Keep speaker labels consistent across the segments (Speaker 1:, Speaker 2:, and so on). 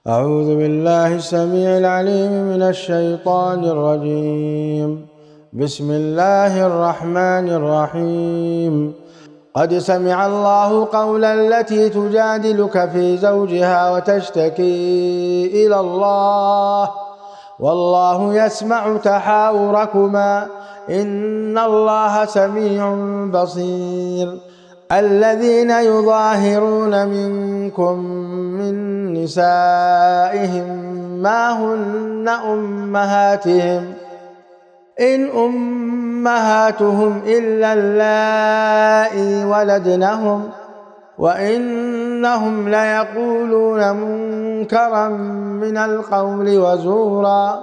Speaker 1: أعوذ بالله السميع العليم من الشيطان الرجيم. بسم الله الرحمن الرحيم. قد سمع الله قول التي تجادلك في زوجها وتشتكي إلى الله والله يسمع تحاوركما إن الله سميع بصير. الذين يظاهرون منكم من نسائهم ما هن أمهاتهم إن أمهاتهم إلا اللائي ولدنهم وإنهم ليقولون منكرا من القول وزورا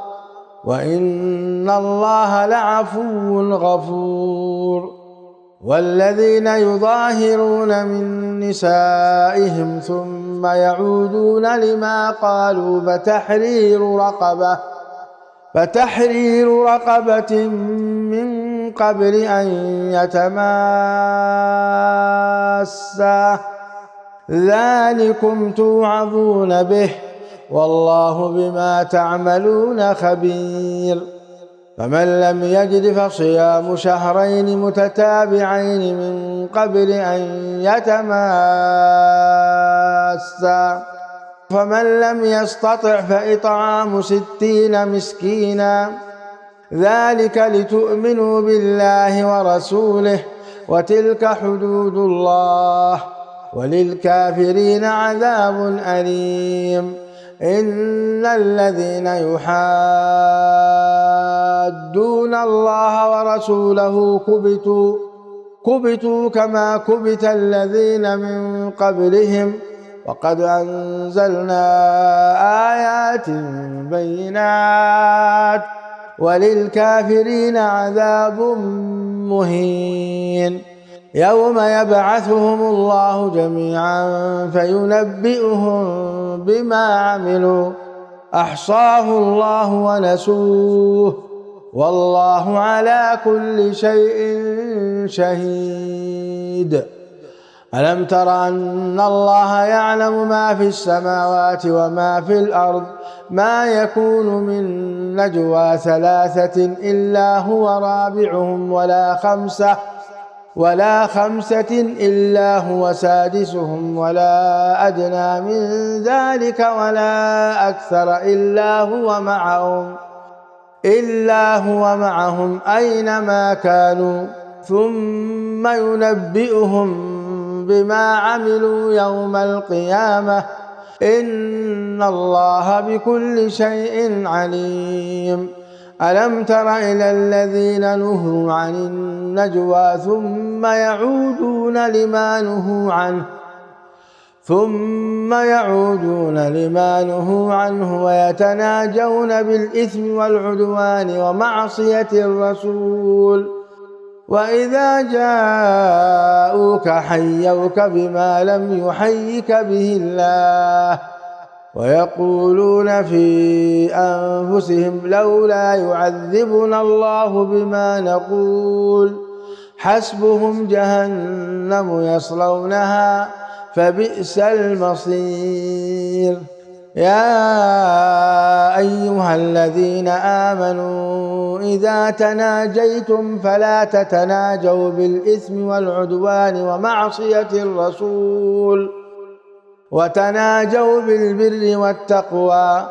Speaker 1: وإن الله لعفو غفور. والذين يظاهرون من نسائهم ثم يعودون لما قالوا فتحرير رقبة من قبل أن يتماسا ذلكم توعظون به والله بما تعملون خبير. فمن لم يجد فصيام شهرين متتابعين من قبل أن يتماسا فمن لم يستطع فإطعام 60 مسكينا ذلك لتؤمنوا بالله ورسوله وتلك حدود الله وللكافرين عذاب أليم. إن الذين يحادون الله ورسوله كبتوا كما كبت الذين من قبلهم وقد أنزلنا آيات بينات وللكافرين عذاب مهين. يوم يبعثهم الله جميعا فينبئهم بما عملوا أحصاه الله ونسوه والله على كل شيء شهيد. ألم تر أن الله يعلم ما في السماوات وما في الأرض ما يكون من نجوى 3 إلا هو رابعهم ولا خمسة إلا هو سادسهم ولا أدنى من ذلك ولا أكثر إلا هو معهم أينما كانوا ثم ينبئهم بما عملوا يوم القيامة إن الله بكل شيء عليم. ألم تر إلى الذين نهوا عن النجوى ثم يعودون لما نهوا عنه ويتناجون بالإثم والعدوان ومعصية الرسول وإذا جاءوك حيوك بما لم يحيك به الله ويقولون في أنفسهم لولا يعذبنا الله بما نقول حسبهم جهنم يصلونها فبئس المصير. يا أيها الذين آمنوا إذا تناجيتم فلا تتناجوا بالإثم والعدوان ومعصية الرسول وتناجوا بالبر والتقوى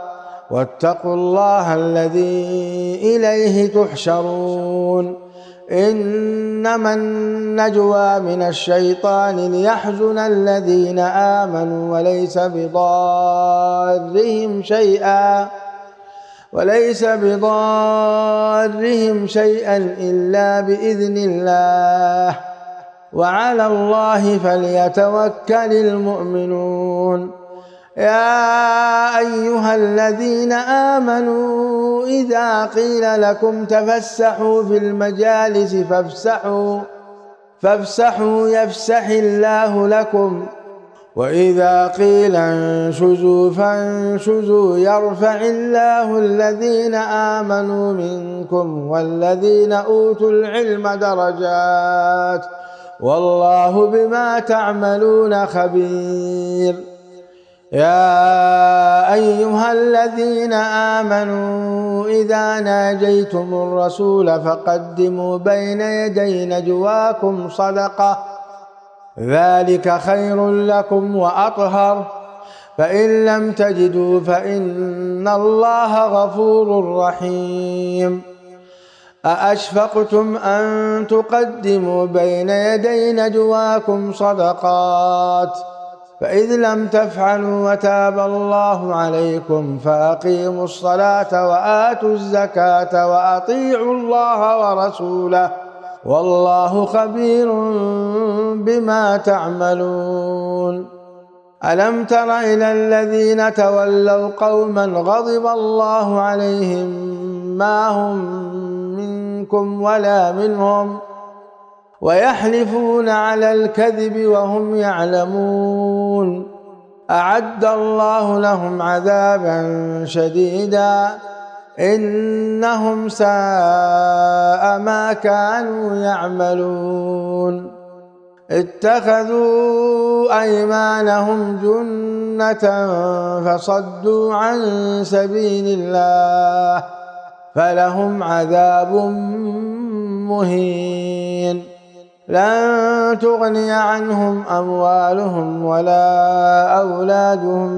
Speaker 1: واتقوا الله الذي إليه تحشرون. إنما النجوى من الشيطان ليحزن الذين آمنوا وليس بضارهم شيئا إلا بإذن الله وعلى الله فليتوكل المؤمنون. يا أيها الذين آمنوا إذا قيل لكم تفسحوا في المجالس فافسحوا يفسح الله لكم وإذا قيل انشزوا فانشزوا يرفع الله الذين آمنوا منكم والذين أوتوا العلم درجات والله بما تعملون خبير. يا أيها الذين آمنوا إذا ناجيتم الرسول فقدموا بين يدي نجواكم صدقة ذلك خير لكم وأطهر فإن لم تجدوا فإن الله غفور رحيم أأشفقتم أن تقدموا بين يدي نجواكم صدقات فإذ لم تفعلوا وتاب الله عليكم فأقيموا الصلاة وآتوا الزكاة وأطيعوا الله ورسوله والله خبير بما تعملون ألم تر إلى الذين تولوا قوما غضب الله عليهم ما هم منكم ولا منهم ويحلفون على الكذب وهم يعلمون أعد الله لهم عذابا شديدا إنهم ساء ما كانوا يعملون اتخذوا أيمانهم جنة فصدوا عن سبيل الله فلهم عذاب مهين لن تغني عنهم أموالهم ولا أولادهم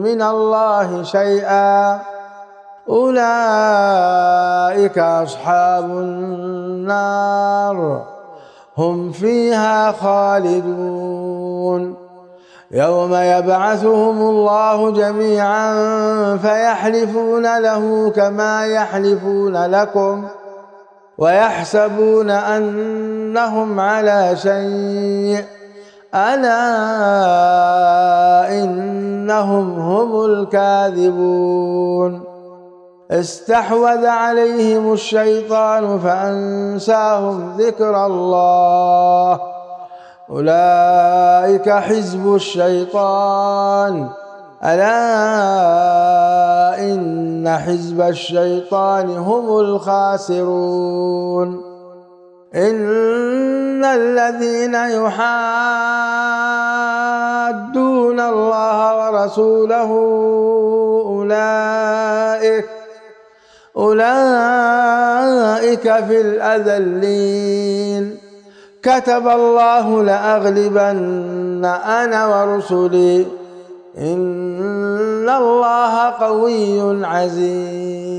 Speaker 1: من الله شيئا أولئك أصحاب النار هم فيها خالدون يوم يبعثهم الله جميعا فيحلفون له كما يحلفون لكم ويحسبون أنهم على شيء ألا إنهم هم الكاذبون استحوذ عليهم الشيطان فأنساهم ذكر الله أولئك حزب الشيطان ألا إن حزب الشيطان هم الخاسرون إن الذين يحادون الله ورسوله أولئك في الأذلين كتب الله لأغلبن أنا ورسلي إن الله قوي عزيز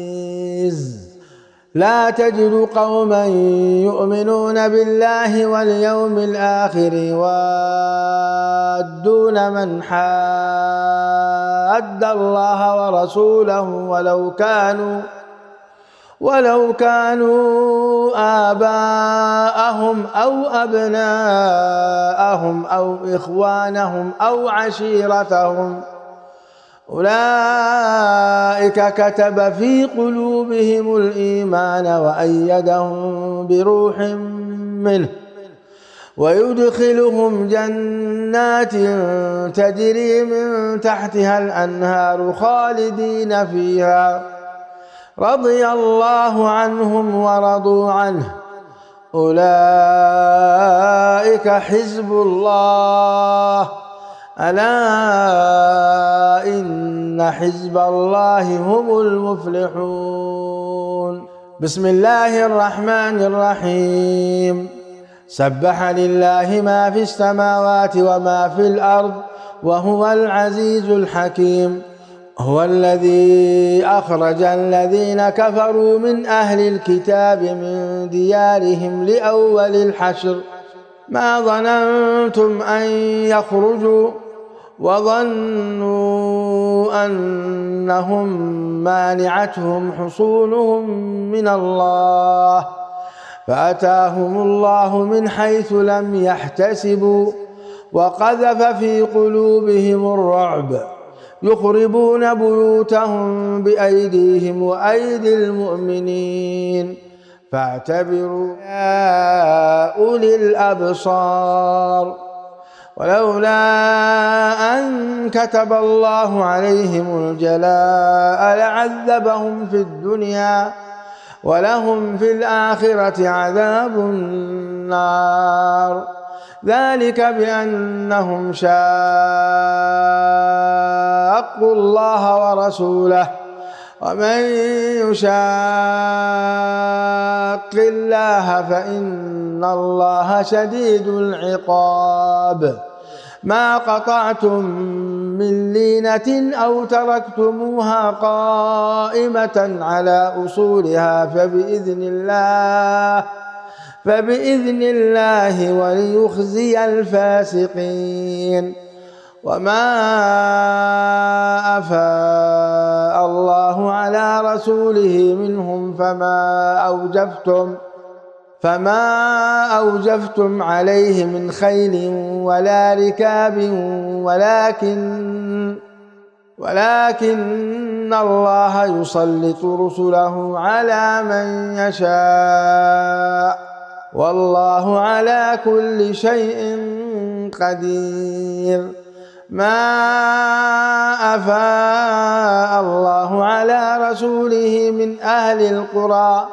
Speaker 1: لا تجد قوما يؤمنون بالله واليوم الآخر يوادون من حاد الله ورسوله ولو كانوا آباءهم أو أبناءهم أو إخوانهم أو عشيرتهم أولئك كتب في قلوبهم الإيمان وأيدهم بروح منه ويدخلهم جنات تجري من تحتها الأنهار خالدين فيها رضي الله عنهم ورضوا عنه أولئك حزب الله ألا إن حزب الله هم المفلحون بسم الله الرحمن الرحيم سبح لله ما في السماوات وما في الأرض وهو العزيز الحكيم هو الذي أخرج الذين كفروا من أهل الكتاب من ديارهم لأول الحشر ما ظننتم أن يخرجوا وظنوا أنهم مانعتهم حصونهم من الله فأتاهم الله من حيث لم يحتسبوا وقذف في قلوبهم الرعب يخربون بيوتهم بأيديهم وأيدي المؤمنين فاعتبروا يا أولي الأبصار ولولا أن كتب الله عليهم الجلاء لعذبهم في الدنيا ولهم في الآخرة عذاب النار ذلك بأنهم شاقوا الله ورسوله ومن يشاق الله فإن الله شديد العقاب ما قطعتم من لينة أو تركتموها قائمة على أصولها فبإذن الله وليخزي الفاسقين وما أفاء الله على رسوله منهم فما أوجفتم عليه من خيل ولا ركاب ولكن الله يسلط رسله على من يشاء والله على كل شيء قدير ما أفاء الله على رسوله من أهل القرى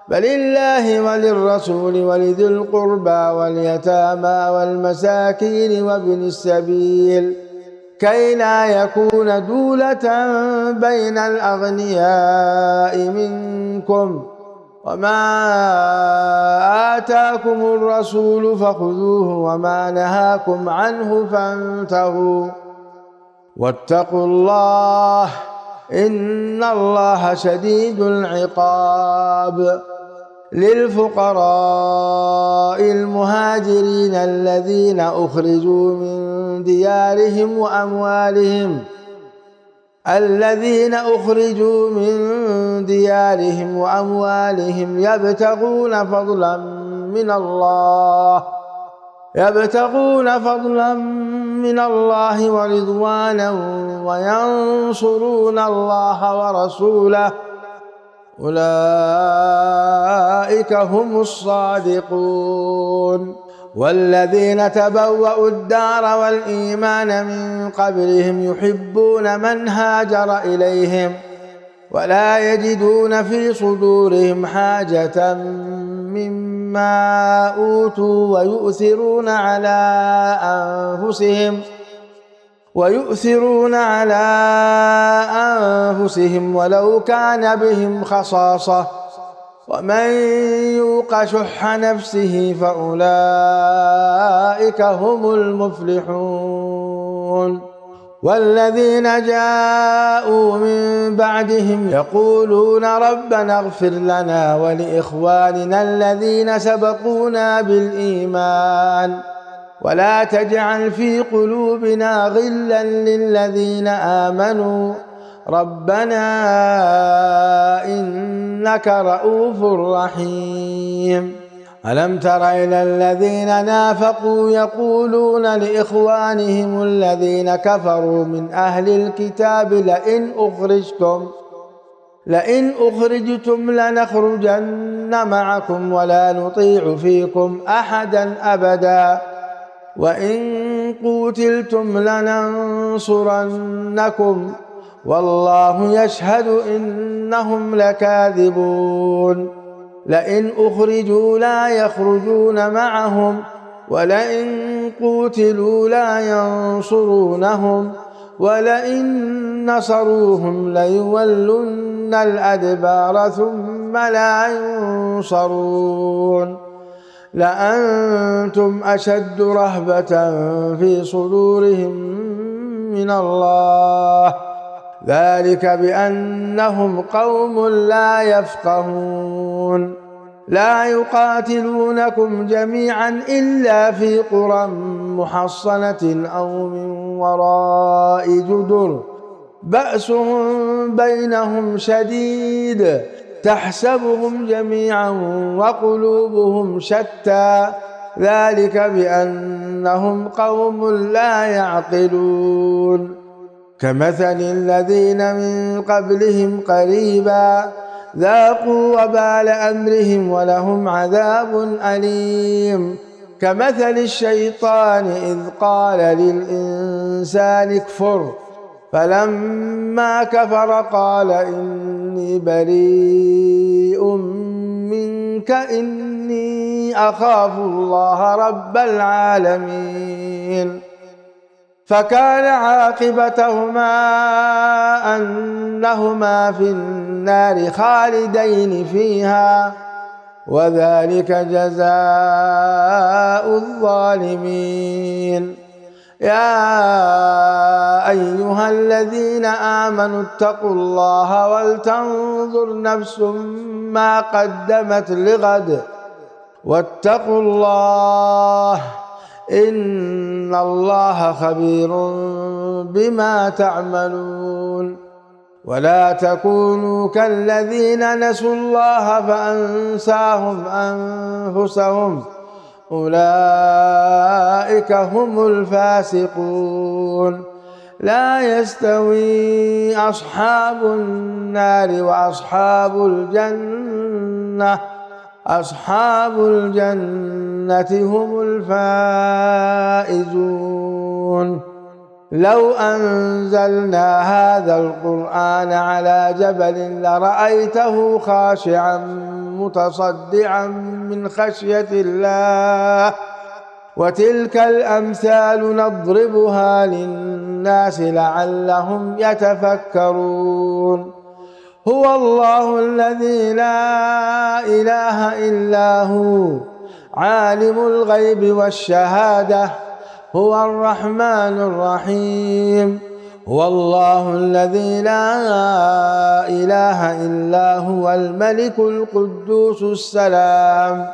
Speaker 1: فلله وللرسول ولذي القربى واليتامى والمساكين وابن السبيل كي لا يكون دولة بين الأغنياء منكم وما آتاكم الرسول فخذوه وما نهاكم عنه فانتهوا واتقوا الله إن الله شديد العقاب للفقراء المهاجرين الذين أخرجوا من ديارهم وأموالهم يبتغون فضلا من الله ورضوانا وينصرون الله ورسوله أولئك هم الصادقون والذين تبوأوا الدار والإيمان من قبلهم يحبون من هاجر إليهم ولا يجدون في صدورهم حاجة مما أوتوا ويؤثرون على أنفسهم ولو كان بهم خصاصة ومن يوق شح نفسه فأولئك هم المفلحون والذين جاءوا من بعدهم يقولون ربنا اغفر لنا ولإخواننا الذين سبقونا بالإيمان ولا تجعل في قلوبنا غلا للذين آمنوا ربنا إنك رؤوف رحيم ألم تر إلى الذين نافقوا يقولون لإخوانهم الذين كفروا من أهل الكتاب لئن أخرجتم لنخرجن معكم ولا نطيع فيكم أحدا أبدا وإن قوتلتم لننصرنكم والله يشهد إنهم لكاذبون لئن أخرجوا لا يخرجون معهم ولئن قوتلوا لا ينصرونهم ولئن نصروهم ليولن الأدبار ثم لا ينصرون لأنتم أشد رهبة في صدورهم من الله ذلك بأنهم قوم لا يفقهون لا يقاتلونكم جميعا إلا في قرى محصنة أو من وراء جدر بأسهم بينهم شديد تحسبهم جميعا وقلوبهم شتى ذلك بأنهم قوم لا يعقلون كمثل الذين من قبلهم قريبا ذاقوا وبال أمرهم ولهم عذاب أليم كمثل الشيطان إذ قال للإنسان اكفر فلما كفر قال إني بريء منك إني أخاف الله رب العالمين فكان عاقبتهما أنهما في النار خالدين فيها، وذلك جزاء الظالمين. يا أيها الذين آمنوا اتقوا الله ولتنظر نفس ما قدمت لغد واتقوا الله إن الله خبير بما تعملون. ولا تكونوا كالذين نسوا الله فأنساهم أنفسهم أولئك هم الفاسقون. لا يستوي أصحاب النار وأصحاب الجنة، أصحاب الجنة هم الفائزون. لو أنزلنا هذا القرآن على جبل لرأيته خاشعا متصدعا من خشية الله. وتلك الأمثال نضربها للناس لعلهم يتفكرون. هو الله الذي لا إله إلا هو عالم الغيب والشهادة هو الرحمن الرحيم. هو الله الذي لا إله إلا هو الملك القدوس السلام،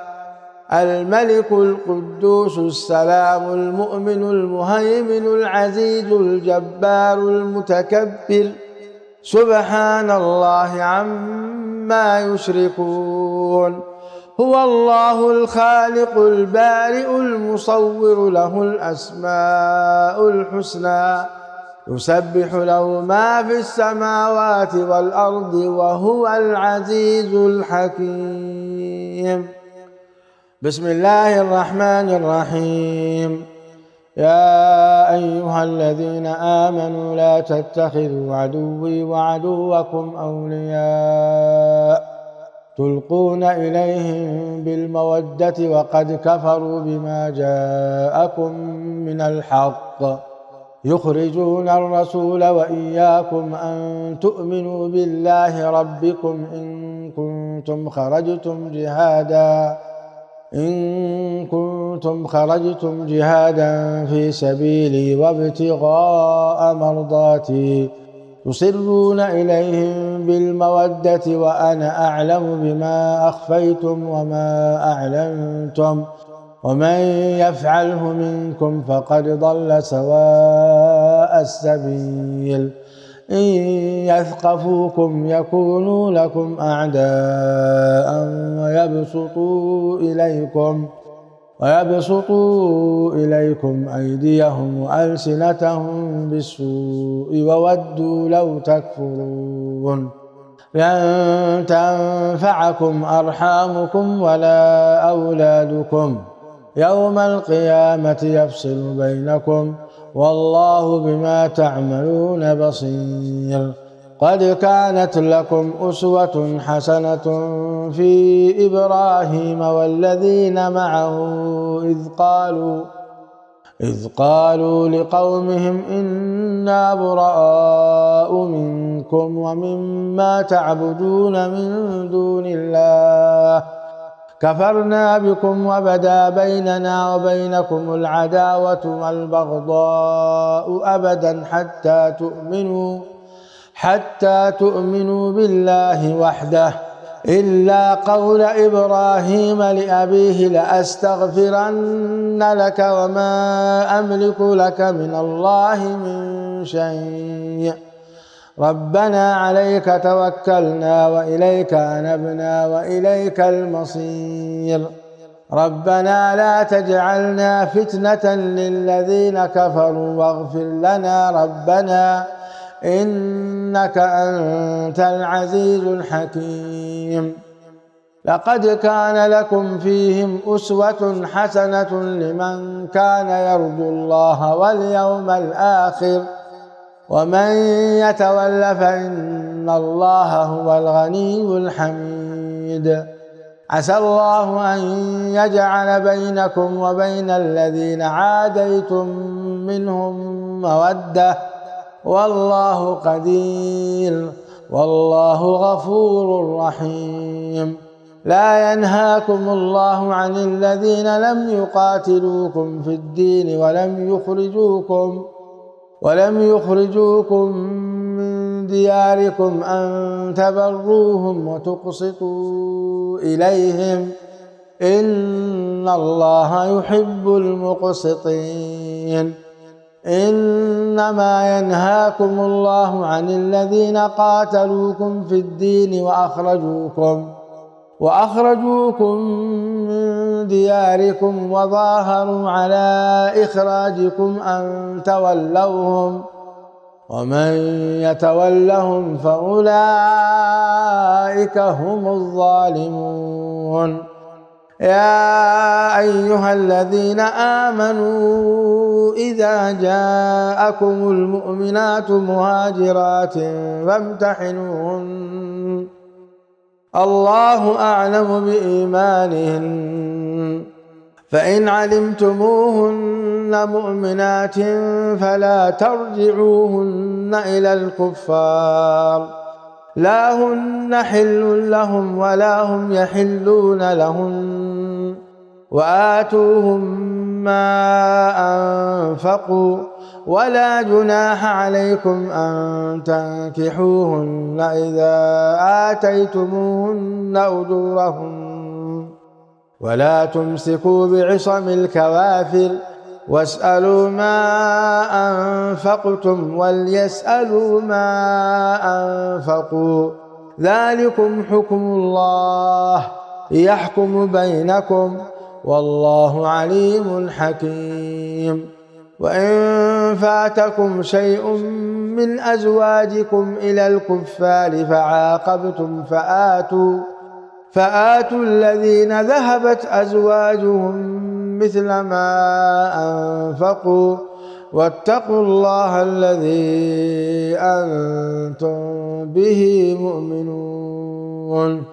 Speaker 1: الملك القدوس السلام المؤمن المهيمن العزيز الجبار المتكبر، سبحان الله عما يشركون. هو الله الخالق البارئ المصور له الأسماء الحسنى يسبح له ما في السماوات والأرض وهو العزيز الحكيم. بسم الله الرحمن الرحيم. يا أيها الذين آمنوا لا تتخذوا عدوي وعدوكم أولياء تلقون إليهم بالمودة وقد كفروا بما جاءكم من الحق يخرجون الرسول وإياكم أن تؤمنوا بالله ربكم إن كنتم خرجتم جهادا في سبيلي وابتغاء مرضاتي تصرون إليهم بالمودة وأنا أعلم بما أخفيتم وما أعلنتم ومن يفعله منكم فقد ضل سواء السبيل. إن يثقفوكم يكونوا لكم أعداء ويبسطوا إليكم أيديهم وألسنتهم بالسوء وودوا لو تكفرون. لن تنفعكم أرحامكم ولا أولادكم يوم القيامة يفصل بينكم والله بما تعملون بصير. قد كانت لكم أسوة حسنة في إبراهيم والذين معه إذ قالوا لقومهم إنا براء منكم ومما تعبدون من دون الله كفرنا بكم وبدا بيننا وبينكم العداوة والبغضاء أبدا حتى تؤمنوا بالله وحده إلا قول إبراهيم لأبيه لأستغفرن لك وما أملك لك من الله من شيء ربنا عليك توكلنا وإليك أنبنا وإليك المصير. ربنا لا تجعلنا فتنة للذين كفروا واغفر لنا ربنا إنك أنت العزيز الحكيم. لقد كان لكم فيهم أسوة حسنة لمن كان يرجو الله واليوم الآخر ومن يتول فإن الله هو الغني الحميد. عسى الله أن يجعل بينكم وبين الذين عاديتم منهم مودة والله قدير والله غفور رحيم. لا ينهاكم الله عن الذين لم يقاتلوكم في الدين ولم يخرجوكم من دياركم أن تبروهم وتقسطوا إليهم إن الله يحب المقسطين. إنما ينهاكم الله عن الذين قاتلوكم في الدين وأخرجوكم من دياركم وظاهروا على إخراجكم أن تولوهم ومن يتولهم فأولئك هم الظالمون. يا أيها الذين آمنوا إذا جاءكم المؤمنات مهاجرات فامتحنوهن الله أعلم بإيمانهن فإن علمتموهن مؤمنات فلا ترجعوهن إلى الكفار لا هن حل لهم ولا هم يحلون لهن وآتوهم ما أنفقوا ولا جناح عليكم أن تنكحوهن إذا آتيتموهن أجورهن ولا تمسكوا بعصم الكوافر واسألوا ما أنفقتم وليسألوا ما أنفقوا ذلكم حكم الله يحكم بينكم والله عليم حكيم. وإن فاتكم شيء من أزواجكم إلى الكفار فعاقبتم فآتوا الذين ذهبت أزواجهم مثل ما أنفقوا واتقوا الله الذي أنتم به مؤمنون.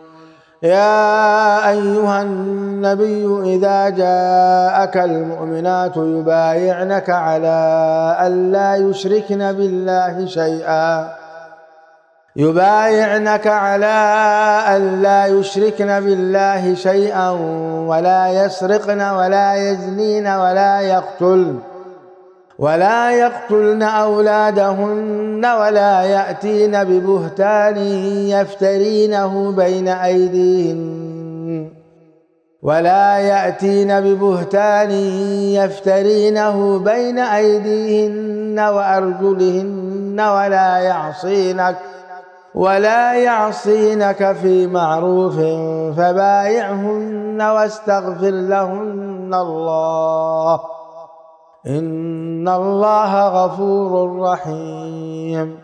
Speaker 1: يا أيها النبي إذا جاءك المؤمنات يبايعنك على ألا يشركن بالله شيئا ولا يسرقن ولا يزنين ولا يقتلن أولادهن ولا يأتين ببهتان يفترينه بين أيديهن وأرجلهن ولا يعصينك في معروف فبايعهن واستغفر لهن الله إن الله غفور رحيم.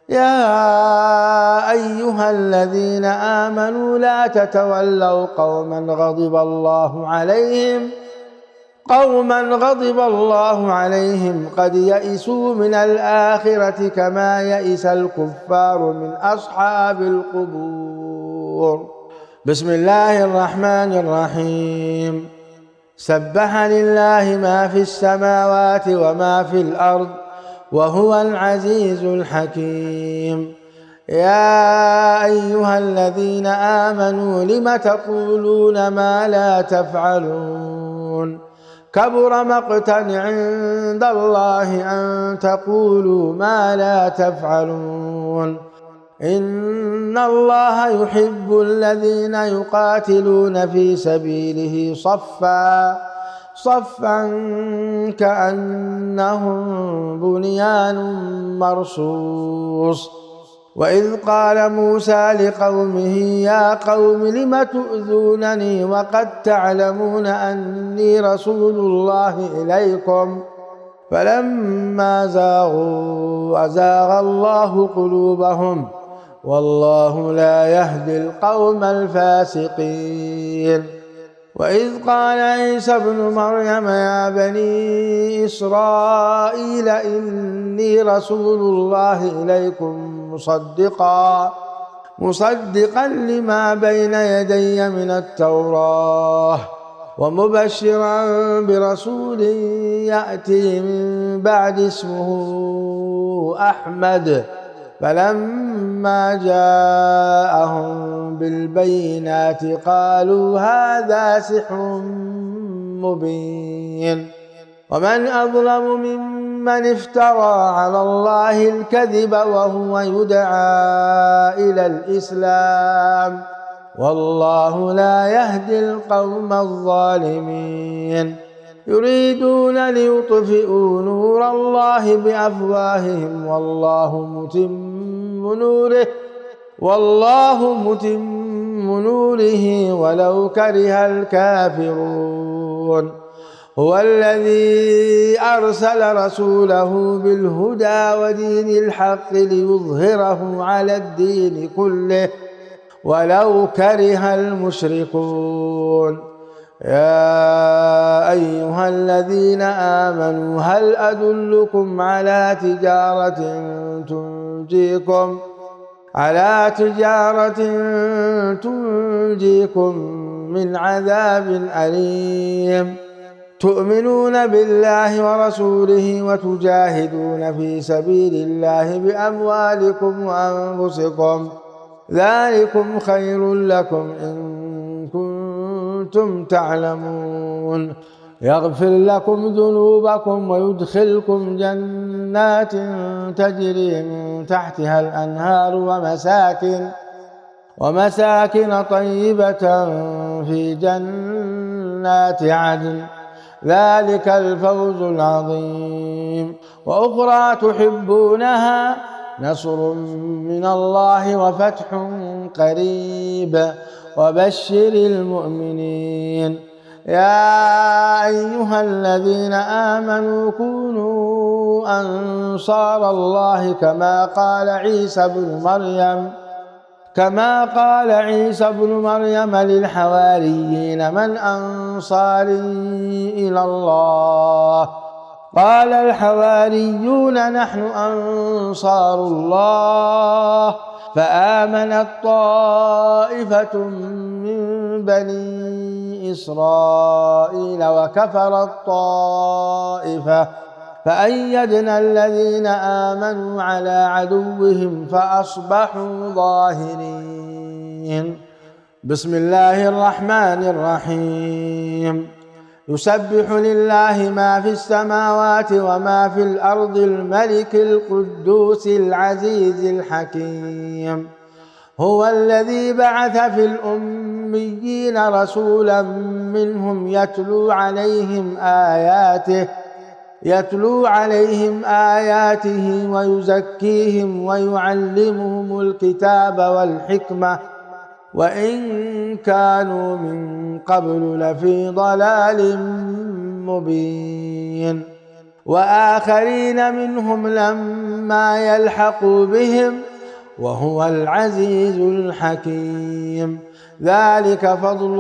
Speaker 1: يا أيها الذين آمنوا لا تتولوا قوما غضب الله عليهم قد يئسوا من الآخرة كما يئس الكفار من أصحاب القبور. بسم الله الرحمن الرحيم. سبح لله ما في السماوات وما في الأرض وهو العزيز الحكيم. يا أيها الذين آمنوا لم تقولون ما لا تفعلون كبر مقتا عند الله أن تقولوا ما لا تفعلون إن الله يحب الذين يقاتلون في سبيله صفا كأنهم بنيان مرصوص. وإذ قال موسى لقومه يا قوم لم تؤذونني وقد تعلمون أني رسول الله إليكم فلما زاغوا أزاغ الله قلوبهم والله لا يهدي القوم الفاسقين. وإذ قال عيسى ابن مريم يا بني إسرائيل إني رسول الله إليكم مصدقا لما بين يدي من التوراة ومبشرا برسول يأتي من بعد اسمه أحمد. فلما جاءهم بالبينات قالوا هذا سحر مبين. ومن أظلم ممن افترى على الله الكذب وهو يدعى إلى الإسلام، والله لا يهدي القوم الظالمين. يريدون ليطفئوا نور الله بأفواههم والله متم نوره ولو كره الكافرون. هو الذي أرسل رسوله بالهدى ودين الحق ليظهره على الدين كله ولو كره المشركون. يا أيها الذين آمنوا هل أدلكم على تجارة تنجيكم من عذاب أليم، تؤمنون بالله ورسوله وتجاهدون في سبيل الله بأموالكم وأنفسكم، ذلكم خير لكم إن كنتم تعلمون. يغفر لكم ذنوبكم ويدخلكم جنات تجري من تحتها الأنهار ومساكن طيبة في جنات عدن، ذلك الفوز العظيم. وأخرى تحبونها، نصر من الله وفتح قريب، وبشر المؤمنين. يا أيها الذين آمنوا كونوا أنصار الله كما قال عيسى بن مريم للحواريين من أنصاري إلى الله؟ قال الحواريون نحن أنصار الله. فآمنت طائفة من بني إسرائيل وكفرت طائفة، فأيدنا الذين آمنوا على عدوهم فأصبحوا ظاهرين. بسم الله الرحمن الرحيم. يسبح لله ما في السماوات وما في الأرض الملك القدوس العزيز الحكيم. هو الذي بعث في الأميين رسولا منهم يتلو عليهم آياته ويزكيهم ويعلمهم الكتاب والحكمة وإن كانوا من قبل لفي ضلال مبين. وآخرين منهم لما يلحقوا بهم وهو العزيز الحكيم. ذلك فضل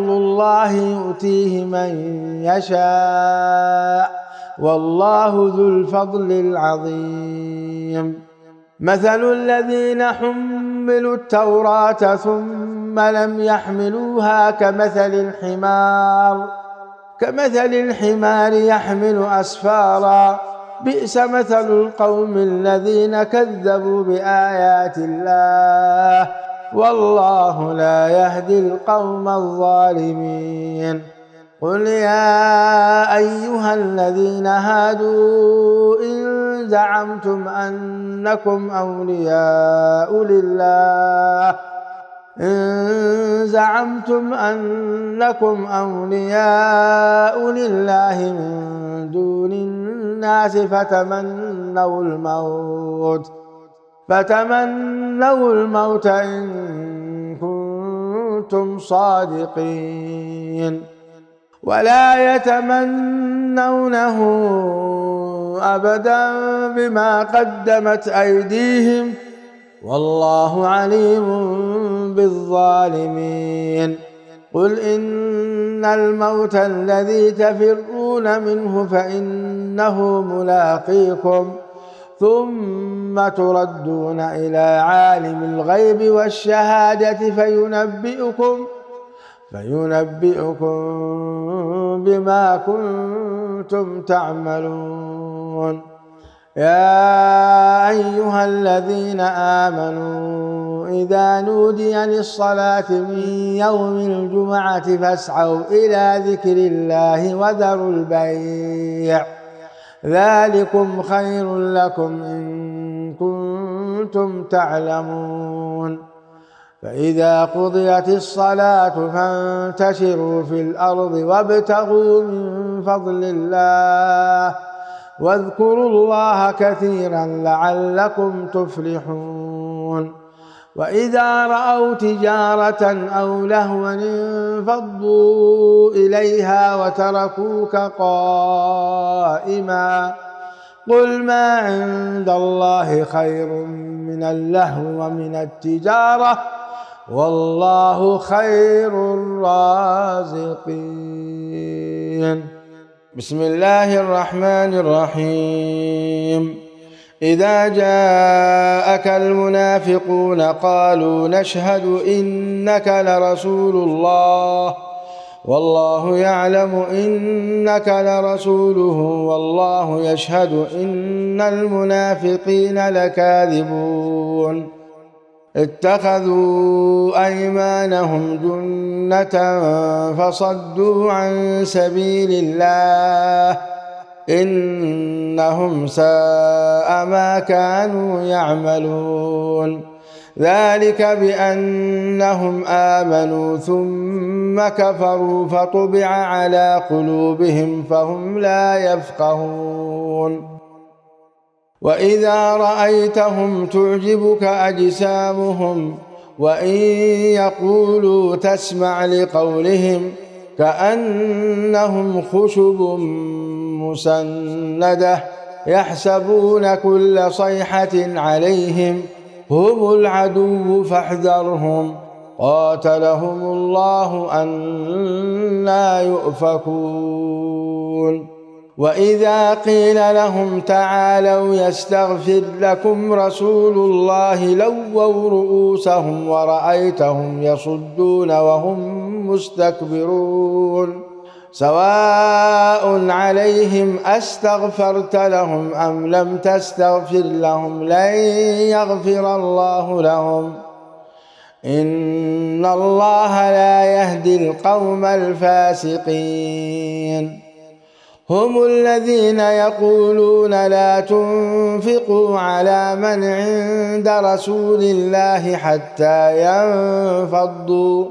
Speaker 1: الله يؤتيه من يشاء والله ذو الفضل العظيم. مثل الذين حملوا التوراة ثم لم يحملوها كمثل الحمار يحمل أسفارا، بئس مثل القوم الذين كذبوا بآيات الله والله لا يهدي القوم الظالمين. قل يا أيها الذين هادوا إن زعمتم أنكم أولياء لله من دون الناس فتمنوا الموت إن كنتم صادقين، ولا يتمنونه أبدا بما قدمت أيديهم والله عليم بالظالمين. قل إن الموت الذي تفرون منه فإنه ملاقيكم ثم تردون إلى عالم الغيب والشهادة فينبئكم بما كنتم تعملون. يا أيها الذين آمنوا إذا نودي للصلاة من يوم الجمعة فاسعوا إلى ذكر الله وذروا البيع ذلكم خير لكم إن كنتم تعلمون. فإذا قضيت الصلاة فانتشروا في الأرض وابتغوا من فضل الله واذكروا الله كثيرا لعلكم تفلحون. وإذا رأوا تجارة أو لهوا انفضوا إليها وتركوك قائما قل ما عند الله خير من اللهو ومن التجارة والله خير الرازقين. بسم الله الرحمن الرحيم. إذا جاءك المنافقون قالوا نشهد إنك لرسول الله والله يعلم إنك لرسوله والله يشهد إن المنافقين لكاذبون. اتخذوا أيمانهم جنة فصدوا عن سبيل الله إنهم ساء ما كانوا يعملون. ذلك بأنهم آمنوا ثم كفروا فطبع على قلوبهم فهم لا يفقهون. وإذا رأيتهم تعجبك أجسامهم وإن يقولوا تسمع لقولهم كأنهم خشب مسندة يحسبون كل صيحة عليهم هم العدو فاحذرهم قاتلهم الله أنى يؤفكون. وإذا قيل لهم تعالوا يستغفر لكم رسول الله لووا رؤوسهم ورأيتهم يصدون وهم مستكبرون. سواء عليهم أستغفرت لهم أم لم تستغفر لهم لن يغفر الله لهم إن الله لا يهدي القوم الفاسقين. هم الذين يقولون لا تنفقوا على من عند رسول الله حتى ينفضوا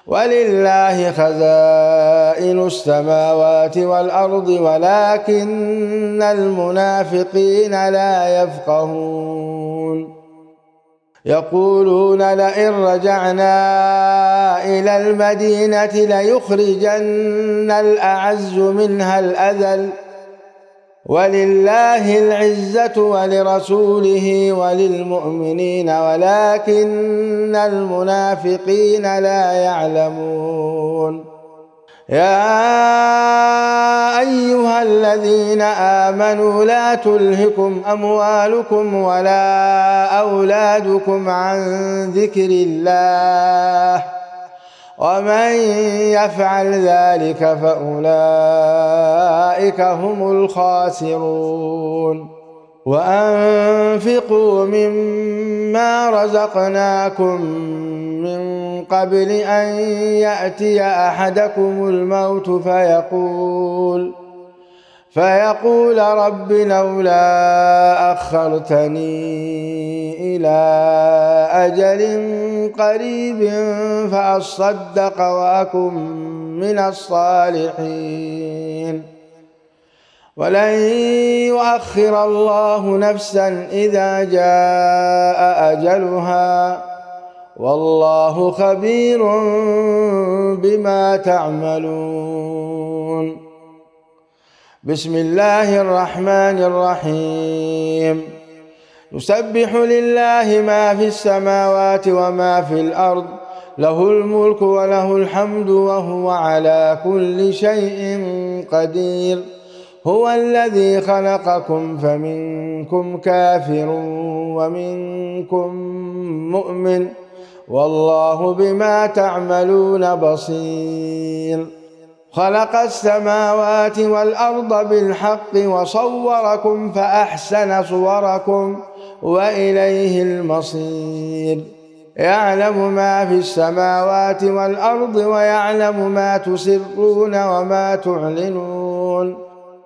Speaker 1: ولله خزائن السماوات والأرض ولكن المنافقين لا يفقهون. يقولون لئن رجعنا إلى المدينة ليخرجن الأعز منها الأذل ولله العزة ولرسوله وللمؤمنين ولكن المنافقين لا يعلمون. يا أيها الذين آمنوا لا تلهكم أموالكم ولا أولادكم عن ذكر الله ومن يفعل ذلك فأولئك هم الخاسرون. وأنفقوا مما رزقناكم من قبل أن يأتي أحدكم الموت فيقول رب لولا أخرتني إلى أجل قريب فأصدق وأكن من الصالحين ولن يؤخر الله نفسا إذا جاء أجلها والله خبير بما تعملون. بسم الله الرحمن الرحيم. يسبح لله ما في السماوات وما في الأرض له الملك وله الحمد وهو على كل شيء قدير. هو الذي خلقكم فمنكم كافر ومنكم مؤمن والله بما تعملون بصير. خلق السماوات والأرض بالحق وصوركم فأحسن صوركم وإليه المصير. يعلم ما في السماوات والأرض ويعلم ما تسرون وما تعلنون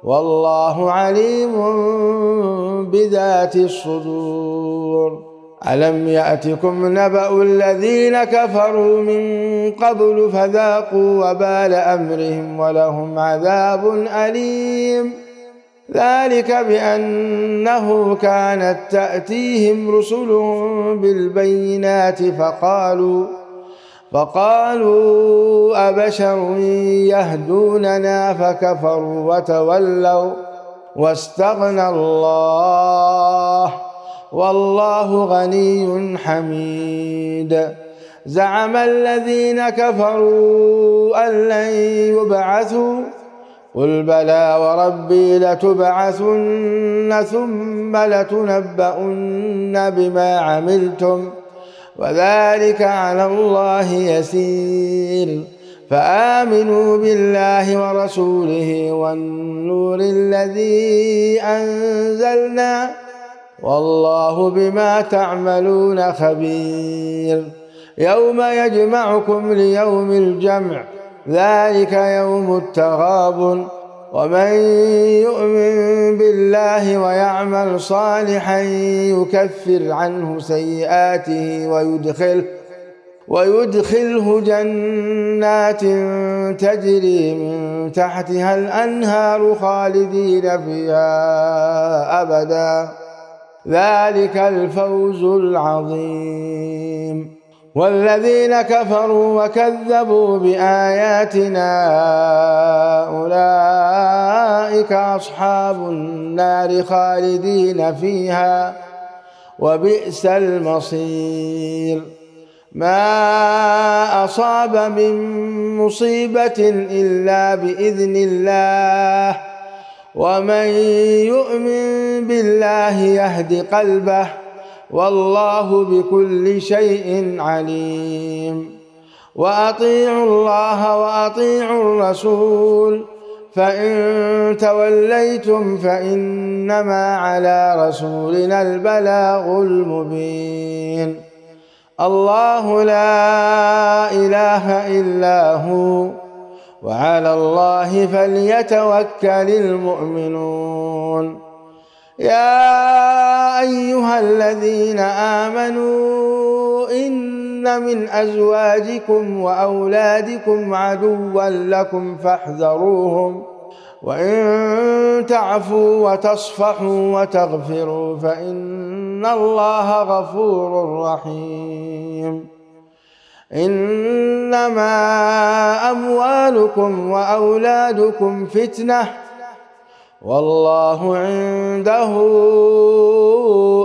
Speaker 1: والله عليم بذات الصدور. ألم يأتكم نبأ الذين كفروا من قبل فذاقوا وبال أمرهم ولهم عذاب أليم. ذلك بأنه كانت تأتيهم رسلهم بالبينات فقالوا أبشر يهدوننا فكفروا وتولوا واستغنى الله والله غني حميد. زعم الذين كفروا أن لن يبعثوا قل بلى وربي لتبعثن ثم لتنبؤن بما عملتم وذلك على الله يسير. فآمنوا بالله ورسوله والنور الذي أنزلنا والله بما تعملون خبير. يوم يجمعكم ليوم الجمع ذلك يوم التغابن ومن يؤمن بالله ويعمل صالحا يكفر عنه سيئاته ويدخله جنات تجري من تحتها الأنهار خالدين فيها أبدا ذلك الفوز العظيم. والذين كفروا وكذبوا بآياتنا أولئك أصحاب النار خالدين فيها وبئس المصير. ما أصاب من مصيبة إلا بإذن الله ومن يؤمن بالله يهد قلبه والله بكل شيء عليم. وأطيعوا الله وأطيعوا الرسول فإن توليتم فإنما على رسولنا البلاغ المبين. الله لا إله إلا هو وعلى الله فليتوكل المؤمنون. يا أيها الذين آمنوا إن من أزواجكم وأولادكم عدوا لكم فاحذروهم وإن تعفوا وتصفحوا وتغفروا فإن الله غفور رحيم. إنما أموالكم وأولادكم فتنة والله عنده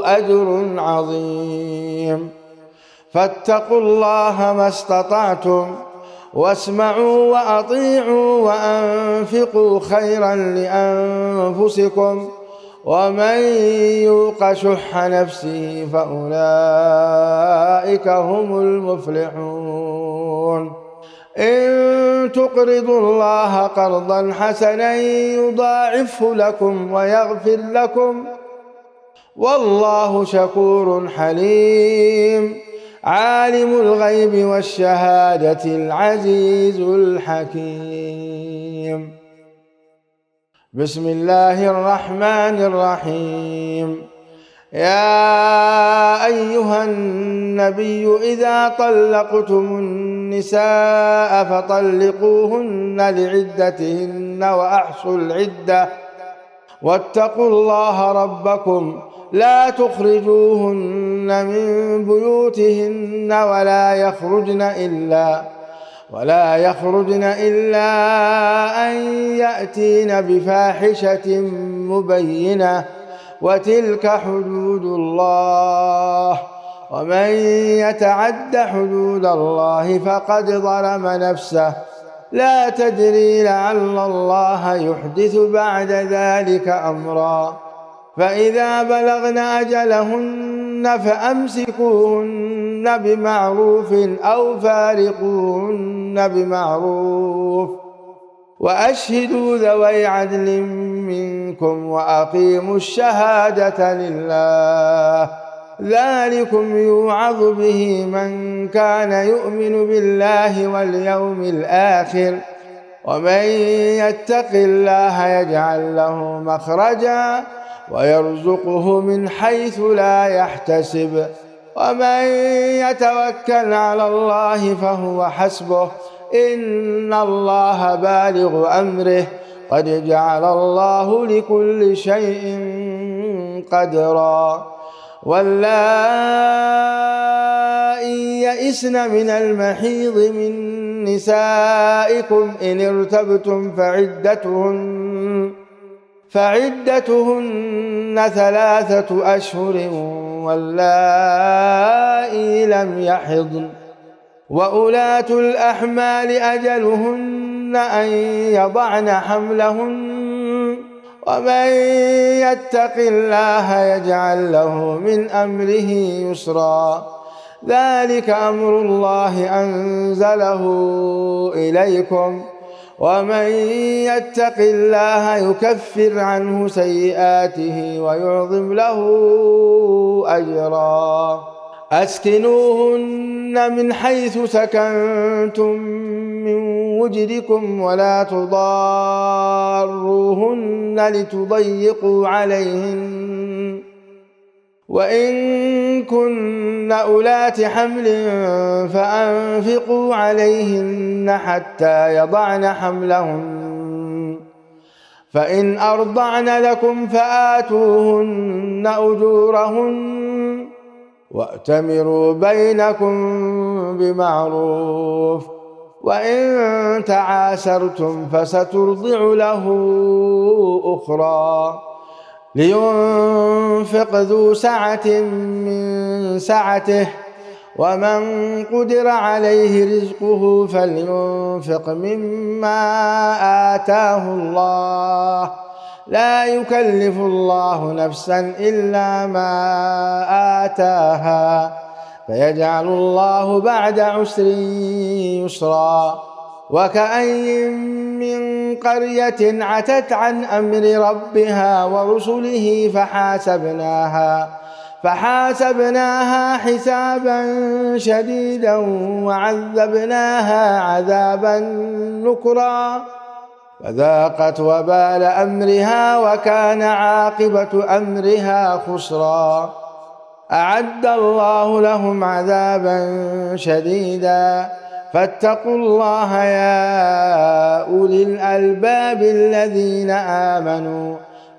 Speaker 1: أجر عظيم. فاتقوا الله ما استطعتم واسمعوا وأطيعوا وأنفقوا خيرا لأنفسكم ومن يوق شح نفسه فأولئك هم المفلحون. إن تقرضوا الله قرضا حسنا يضاعفه لكم ويغفر لكم والله شكور حليم. عالم الغيب والشهادة العزيز الحكيم. بسم الله الرحمن الرحيم. يا أيها النبي إذا طلقتم النساء فطلقوهن لعدتهن وأحصوا العدة واتقوا الله ربكم لا تخرجوهن من بيوتهن ولا يخرجن إلا أن يأتين بفاحشة مبينة وتلك حدود الله ومن يتعد حدود الله فقد ظلم نفسه لا تدري لعل الله يحدث بعد ذلك أمرا. فإذا بلغن أجلهن فأمسكوهن بمعروف أو فارقوهن بمعروف وأشهدوا ذوي عدل منكم وأقيموا الشهادة لله. ذلكم يوعظ به من كان يؤمن بالله واليوم الآخر. ومن يتق الله يجعل له مخرجا ويرزقه من حيث لا يحتسب. ومن يتوكل على الله فهو حسبه إن الله بالغ أمره قد جعل الله لكل شيء قدرا. واللائي يئسن من المحيض من نسائكم إن ارتبتم فعدتهن 3 أشهر واللائي لم يحضن. وأولاة الأحمال أجلهن أن يضعن حملهن. ومن يتق الله يجعل له من أمره يسرا. ذلك أمر الله أنزله إليكم. ومن يتق الله يكفر عنه سيئاته ويعظم له أجرا. أسكنوهن من حيث سكنتم من وجدكم ولا تضاروهن لتضيقوا عليهن. وإن كن أولات حمل فأنفقوا عليهن حتى يضعن حملهن. فإن أرضعن لكم فآتوهن أجورهن وأتمروا بينكم بمعروف. وإن تعاسرتم فسترضع له أخرى. لينفق ذو سعة من سعته ومن قدر عليه رزقه فلينفق مما آتاه الله. لا يكلف الله نفسا إلا ما آتاها فيجعل الله بعد عسر يسرا. وكأي من قرية عتت عن أمر ربها ورسله فحاسبناها حسابا شديدا وعذبناها عذابا نكرا. فذاقت وبال أمرها وكان عاقبة أمرها خسرا. أعد الله لهم عذابا شديدا فاتقوا الله يا أولي الألباب الذين آمنوا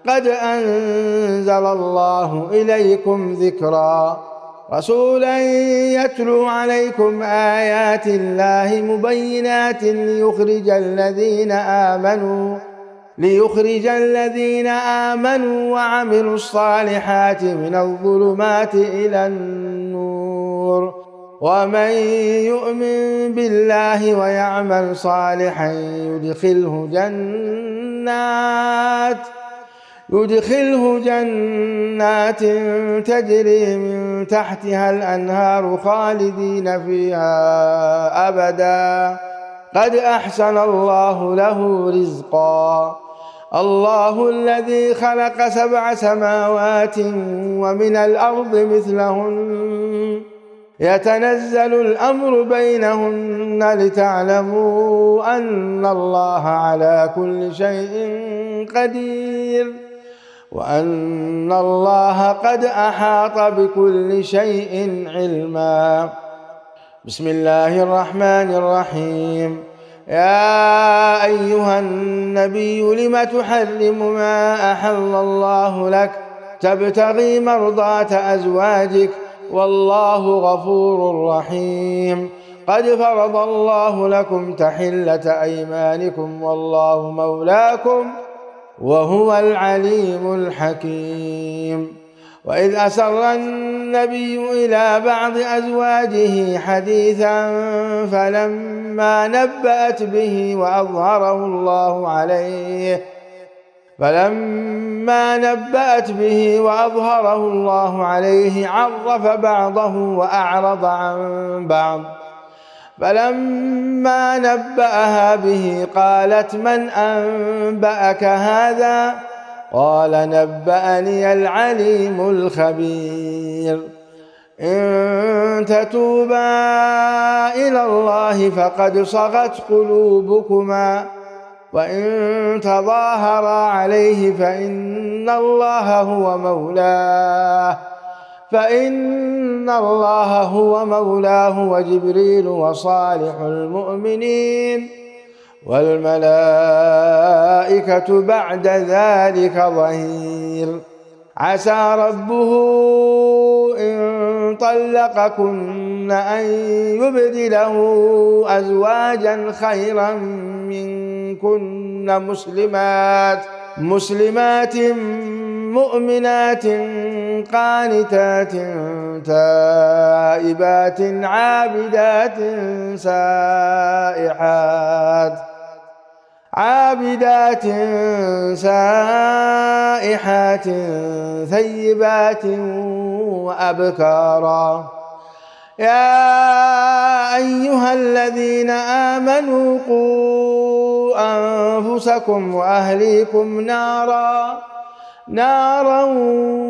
Speaker 1: قد أنزل الله إليكم ذكرا. رسولا يتلو عليكم آيات الله مبينات ليخرج الذين آمنوا وعملوا الصالحات من الظلمات إلى النور. ومن يؤمن بالله ويعمل صالحا يدخله جنات تجري من تحتها الأنهار خالدين فيها أبدا قد أحسن الله له رزقا. الله الذي خلق 7 سماوات ومن الأرض مثلهن يتنزل الأمر بينهن لتعلموا أن الله على كل شيء قدير وأن الله قد أحاط بكل شيء علما. بسم الله الرحمن الرحيم. يا أيها النبي لم تحرم ما أحل الله لك تبتغي مرضات أزواجك والله غفور رحيم. قد فرض الله لكم تحلة أيمانكم والله مولاكم وهو العليم الحكيم. وإذ أسر النبي إلى بعض أزواجه حديثا فلما نبأت به وأظهره الله عليه عرف بعضه وأعرض عن بعض. فلما نبأها به قالت من أنبأك هذا؟ قال نبأني العليم الخبير. إن تتوبا إلى الله فقد صغت قلوبكما وإن تظاهرا عليه فإن الله هو مولاه وجبريل وصالح المؤمنين والملائكة بعد ذلك ظهير. عسى ربه إن طلقكن أن يبدله أزواجا خيرا منكن مسلمات مؤمنات قانتات تائبات عابدات سائحات ثيبات وأبكارا. يا أيها الذين آمنوا قوا أنفسكم وأهليكم نارا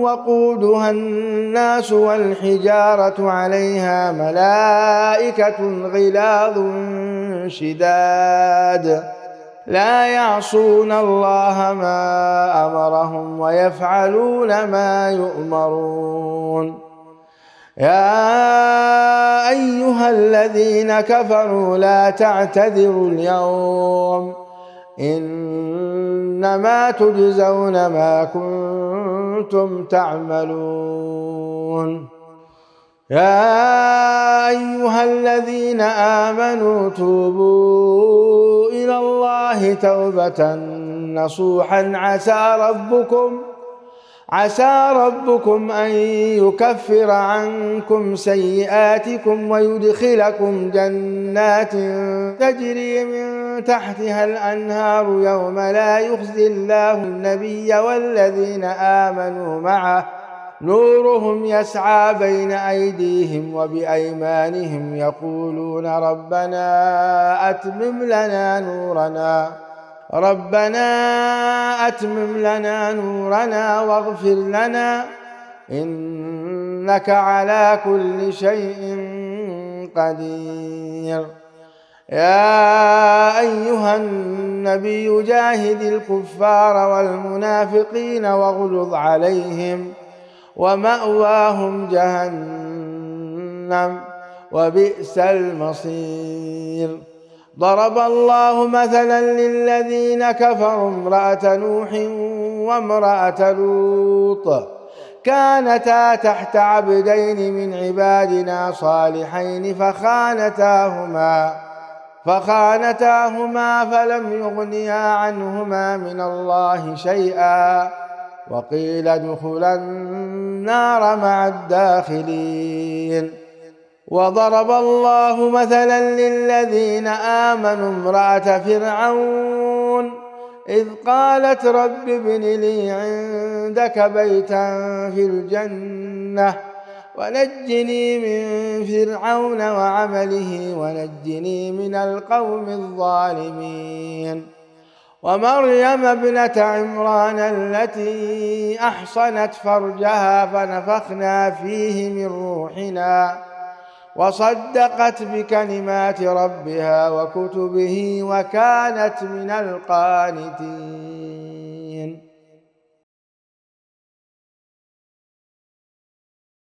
Speaker 1: وقودها الناس والحجارة عليها ملائكة غلاظ شداد لا يعصون الله ما أمرهم ويفعلون ما يؤمرون. يا أيها الذين كفروا لا تعتذروا اليوم إنما تجزون ما كنتم تعملون. يا أيها الذين آمنوا توبوا إلى الله توبة نصوحا عسى ربكم أن يكفر عنكم سيئاتكم ويدخلكم جنات تجري من تحتها الأنهار يوم لا يخزي الله النبي والذين آمنوا معه نورهم يسعى بين أيديهم وبأيمانهم يقولون ربنا أتمم لنا نورنا واغفر لنا إنك على كل شيء قدير. يا أيها النبي جاهد الكفار والمنافقين واغلظ عليهم ومأواهم جهنم وبئس المصير. ضرب الله مثلا للذين كفروا امرأة نوح وامرأة لوط كانتا تحت عبدين من عبادنا صالحين فخانتاهما فلم يغنيا عنهما من الله شيئا وقيل ادخلا النار مع الداخلين. وضرب الله مثلا للذين آمنوا امرأة فرعون إذ قالت رب ابن لي عندك بيتا في الجنة ونجني من فرعون وعمله ونجني من القوم الظالمين. ومريم ابنة عمران التي أحصنت فرجها فنفخنا فيه من روحنا وصدقت بكلمات ربها وكتبه وكانت من القانتين.